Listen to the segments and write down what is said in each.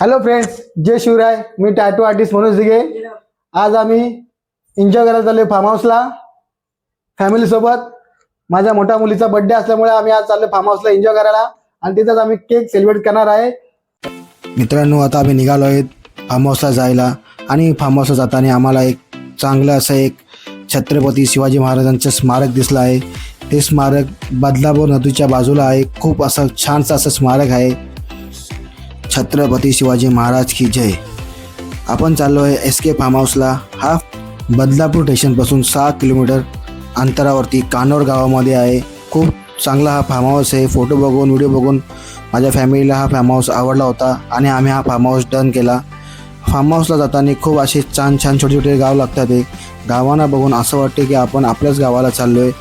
Hello friends, जय शिवराय. मी tattoo artist Manoj Dighe. आज आम्ही enjoy करायला चाललोय फार्म हाऊसला फॅमिली सोबत. माझ्या मोठ्या मुलीचा बर्थडे असल्यामुळे आम्ही आज चाललोय फार्म हाऊसला एन्जॉय करायला आणि तिथेच आम्ही केक सेलिब्रेट करणार आहे. मित्रांनो, आता आम्ही निघालो आहेत फार्म हाऊसला जायला आणि फार्म हाऊसला जाताना आम्हाला एक चांगलं असं एक छत्रपती शिवाजी महाराजांचं स्मारक दिसलं आहे. ते स्मारक बदलापूर नदीच्या बाजूला आहे. खूप असं छानसं असं स्मारक आहे. छत्रपती शिवाजी महाराज की जय. आपण चाललो आहे SK फार्म हाऊसला. हा बदलापूर स्टेशनपासून 6 किलोमीटर अंतरावरती कानोर गावामध्ये आहे. खूप चांगला हा फार्म हाऊस आहे. फोटो बघून व्हिडिओ बघून माझ्या फॅमिलीला हा फार्म हाऊस आवडला होता आणि आम्ही हा फार्म हाऊस डन केला. फार्म हाऊसला जाताना खूप असे छान छान छोटे छोटे गाव लागतात. ते गावांना बघून असं वाटते की आपण आपल्याच गावाला चाललो आहे.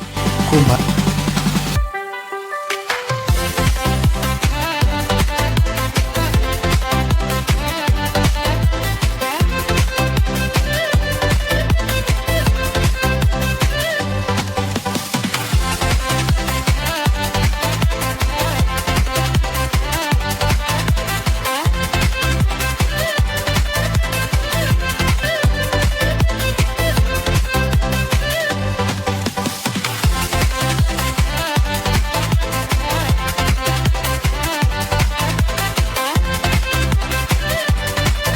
खूप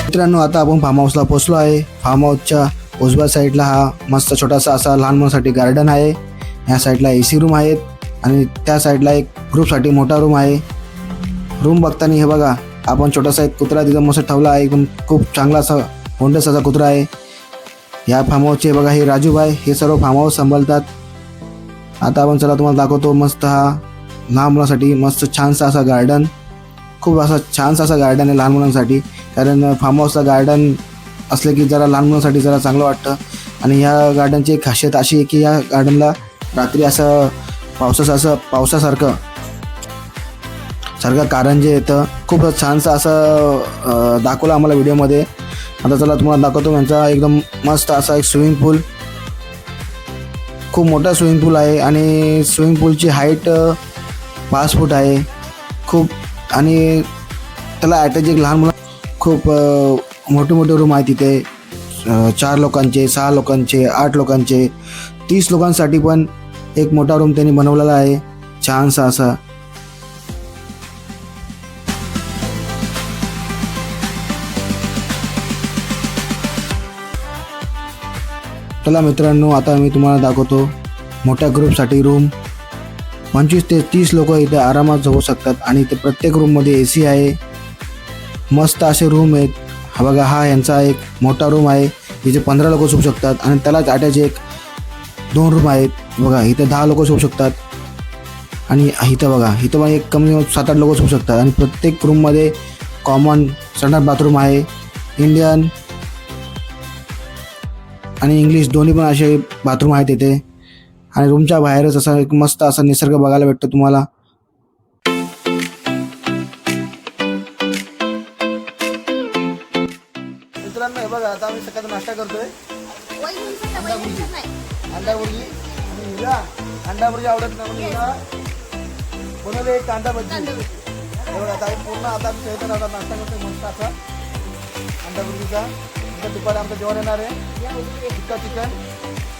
मित्रांनो, आता आपण फार्म हाऊसला पोहोचलो आहे. फार्म हाऊसच्या उजव्या साईडला हा मस्त छोटासा असा लहान मुलांसाठी गार्डन आहे. ह्या साईडला AC रूम आहेत आणि त्या साईडला एक ग्रुपसाठी मोठा रूम आहे. रूम बघताना हे बघा, आपण छोटासा एक कुत्रा तिथं मस्त ठेवला आहे. एकदम खूप चांगला असा होंडस असा कुत्रा आहे. या फार्म हाऊसचे बघा, हे राजूभाई हे सर्व फार्म हाऊस सांभाळतात. आता आपण चला तुम्हाला दाखवतो मस्त हा लहान मुलांसाठी मस्त छानसा असा गार्डन. खूप असा छानसा असा गार्डन आहे लहान मुलांसाठी. कारण फार्म हाऊसला गार्डन असलं की जरा लहान मुलांसाठी जरा चांगलं वाटतं. आणि ह्या गार्डनची एक खासियत अशी आहे की या गार्डनला रात्री असं पावसासारखं कारंजे येतं. खूप छानसं असं दाखवलं आम्हाला व्हिडिओमध्ये. आता चला तुम्हाला दाखवतो यांचा एकदम मस्त असा एक स्विमिंग पूल. खूप मोठा स्विमिंग पूल आहे आणि स्विमिंग पूलची हाईट 5 फूट आहे. खूप आणि त्याला अटॅच एक लहान मुलं खूप मोठे मोठे रूम आहेत तिथे. 4 लोकांचे, 6 लोकांचे, 8 लोकांचे, 30 लोकांसाठी पण एक मोठा रूम त्यांनी बनवलेला आहे छानसा असा. चला मित्रांनो, आता मी तुम्हाला दाखवतो मोठ्या ग्रुपसाठी रूम. 25 ते 30 लोक इथे आरामात जाऊ शकतात आणि इथे प्रत्येक रूममध्ये AC आहे. मस्त असे रूम आहेत. हा बघा, हा यांचा एक मोठा रूम आहे जिथे 15 लोक झोपू शकतात आणि त्यालाच अटॅच एक 2 रूम आहेत. बघा, इथे 10 लोक झोपू शकतात आणि इथं बघा, इथं पण एक कमी 7-8 लोक झोपू शकतात. आणि प्रत्येक रूममध्ये कॉमन संडास बाथरूम आहे. इंडियन आणि इंग्लिश दोन्ही पण असे बाथरूम आहेत इथे. आणि रूमच्या बाहेरच असा एक मस्त असा निसर्ग बघायला भेटतो तुम्हाला. मित्रांनो, हे बघा, आता आम्ही सकाळचा नाश्ता करतोय. अंडा भुर्जी आणि हिला अंडा भुर्जी आवडत नाही म्हणून हिला बनवले एक कांदा भजी. हे बघा, आता पूर्ण आता आम्ही खेळतो आता नाश्ता करतोय मस्त असा अंडा भुर्जीचा. नंतर दुपारी आमचं जेवण येणार आहे. चिकन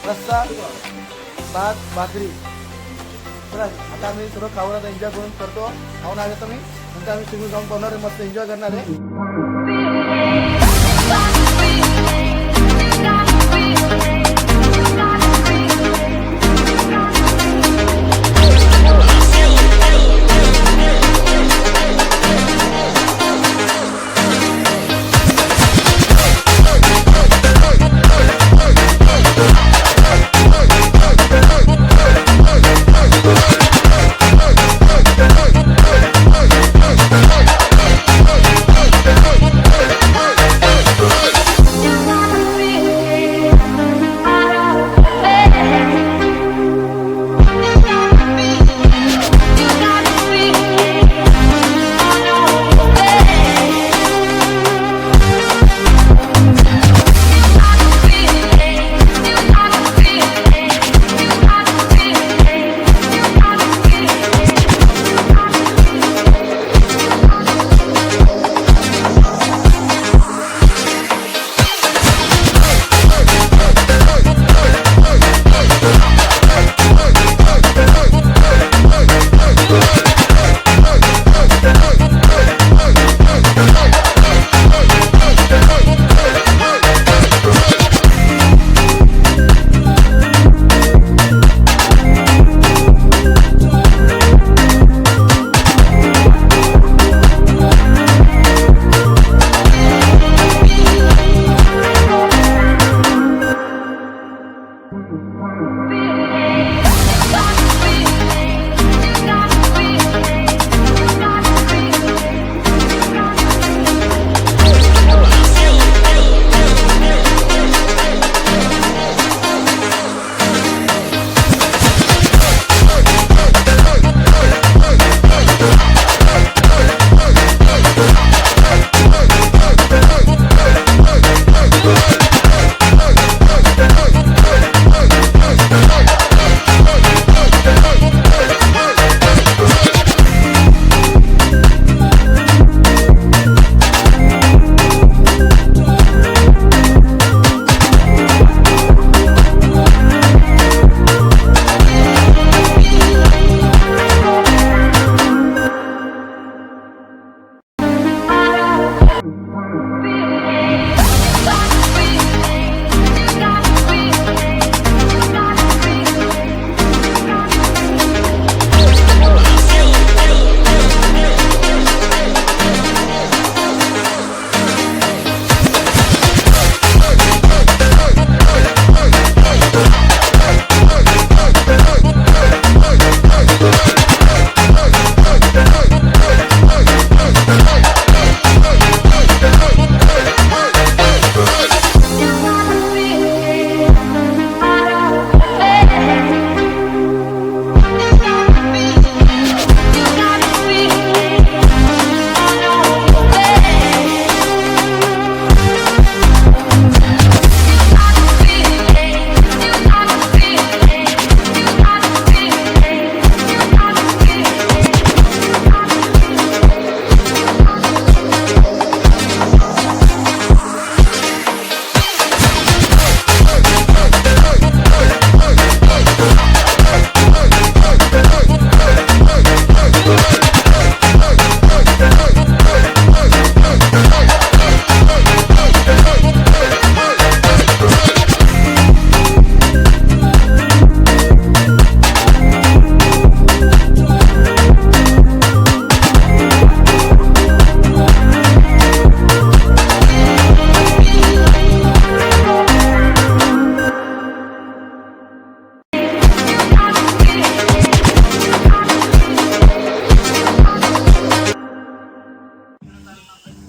रस्सा, भात, भाकरी. बरं, आता आम्ही सर्व खावं एन्जॉय करून करतो. खाऊन आले तर मी नंतर आम्ही तुम्ही जाऊन पाहणार आहे, मस्त एन्जॉय करणार आहे.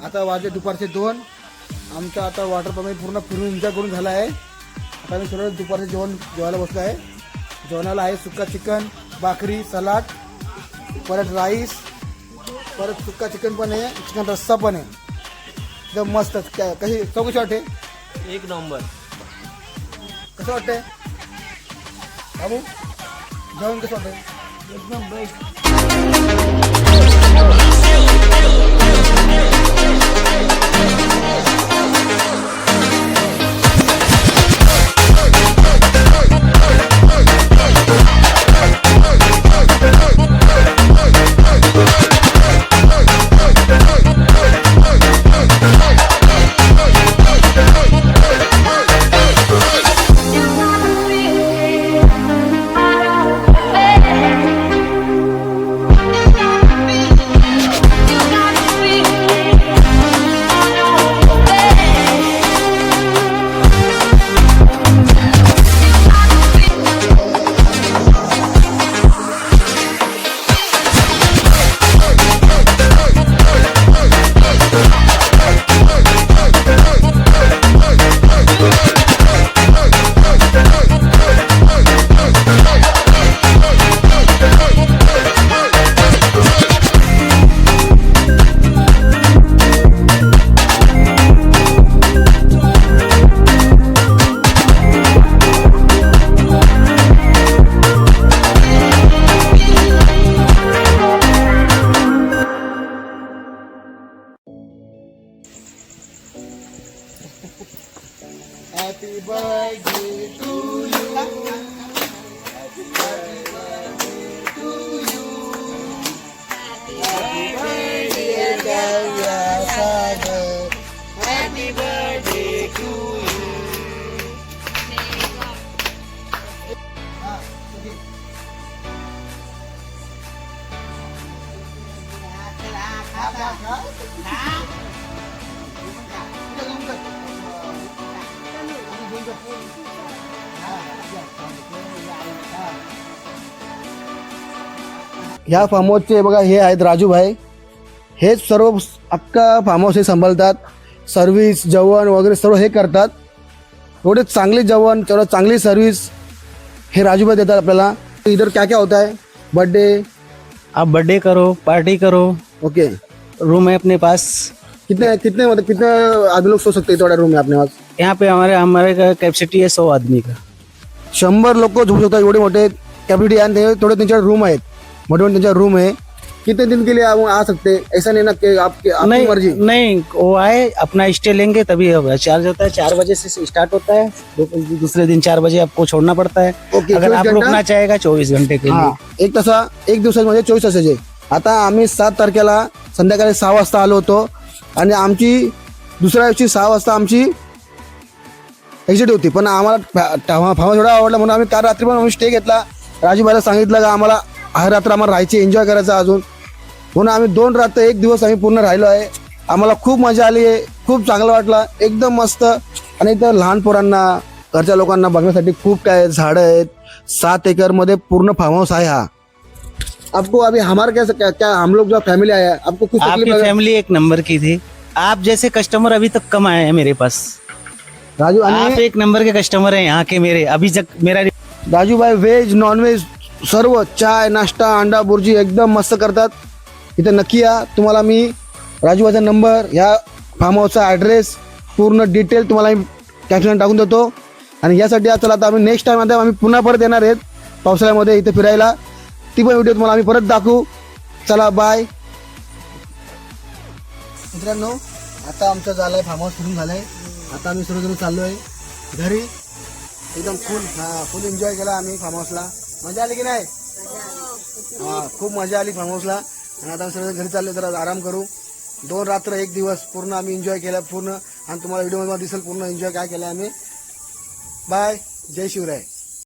आता वाजले दुपारचे 2. आमचा आता वॉटर पंप पूर्ण फिरून एन्जॉय करून झाला आहे. आता मी सर्व दुपारचे जेवायला बसलो आहे. जेवणाला आहे सुक्का चिकन, भाकरी, सलाड, परत राईस, परत सुक्का चिकन पण आहे, चिकन रस्सा पण आहे. एकदम मस्त. कशी चौकशी वाटते? एक नंबर. कसं वाटतंय बाबू? जेवण कसं वाटतंय? एकदम best. Happy birthday to you. Happy birthday to you. Happy birthday, dear father. Happy birthday to you. ह्या फार्म हाऊसचे बघा हे आहेत राजूभाई. हेच सर्व अख्खा फार्म हाऊस हे सांभाळतात. सर्व्हिस, जेवण वगैरे सर्व हे करतात. एवढे चांगले जेवण, तेवढं चांगली सर्व्हिस हे राजूभाई देतात आपल्याला. इधर क्या क्या होता है? बर्थडे, आप बर्थडे करो, पार्टी करो, ओके. रूम है अपने पास. कितने कितने मतलब कितने आदमी लोग सो सकते हैं थोड़ा रूम में अपने पास? यहाँ पे हमारे कैपेसिटी है 100 आदमी का. 100 लोक झोपू शकतात. एवढे मोठे कॅपॅसिटी आणि ते थोडे त्यांच्या रूम आहेत, मोठे मोठे त्यांच्या रूम है. कितने दिन के लिए आप आ सकते हैं? ऐसा नहीं ना कि आपकी नहीं मर्जी. नहीं, वो आए अपना स्टे लेंगे तभी होगा. चार्ज होता है 4 बजे से स्टार्ट होता है. दूसरे दिन 4 बजे आपको छोड़ना पड़ता है. ओके, अगर 24 आप घंटा? रुकना चाहेगा 24 घंटे के हा, लिए. एक तासा, एक दिवसामध्ये 24 तासाचे. आता आम्ही 7 तारखेला संध्याकाळी 6 वाजता आलो होतो. आणि आमची दुसऱ्या दिवशी 6 वाजता आमची एक्झिट होती. पण आम्हाला फार्म हाऊस एवढा आवडला म्हणून आम्ही त्या रात्री पण आम्ही स्टे घेतला. राजूभाईला सांगितलं का आम्हाला हा रात्र आम्हाला राहायची, एन्जॉय करायचा अजून, म्हणून आम्ही 2 रात्र 1 दिवस आम्ही पूर्ण राहिलो आहे. आम्हाला खूप मजा आली आहे, खूप चांगलं वाटलं, एकदम मस्त. आणि इथं लहान पोरांना, घरच्या लोकांना बघण्यासाठी खूप काय झाडं आहेत. 7 एकरमध्ये पूर्ण फार्म हाऊस आहे हा. आपको अभी हमारे क्या हम लोग जो फैमिली आया है, आपको कुछ आपकी तकलीफ लगा? फैमिली एक नंबर की थी. आप जैसे कस्टमर अभी तक कम आए हैं मेरे पास. राजू आप आणि एक नंबर के कस्टमर हैं यहाँ के मेरे. अभी तक मेरा राजूभाई व्हेज नॉनव्हेज सर्व, चाय नाश्ता अंडा बुर्जी एकदम मस्त करतात. इथे नक्की या. तुम्हाला मी राजूभाईचा नंबर, ह्या फार्म हाऊसचा ॲड्रेस, पूर्ण डिटेल तुम्हाला मी कॅप्शन टाकून देतो. आणि यासाठी आज चला आता आम्ही नेक्स्ट टाइम आता आम्ही पुन्हा परत येणार आहेत पावसाळ्यामध्ये इथे फिरायला. ती पण व्हिडिओ तुम्हाला आम्ही परत दाखवू. चला बाय मित्रांनो. आता आमचं झालंय फार्म हाऊस फिरून झालंय. आता आम्ही सर्वजण चाललो आहे घरी. एकदम फुल एन्जॉय केला आम्ही फार्म हाऊसला. मजा आली की नाही? खूप मजा आली फार्म हाऊसला. आणि आता सर्वजण घरी चाललो, जरा आराम करू. 2 रात्र 1 दिवस पूर्ण आम्ही एन्जॉय केला पूर्ण. आणि तुम्हाला व्हिडिओमध्ये दिसेल पूर्ण एन्जॉय काय केलं आम्ही. बाय. जय शिवराय.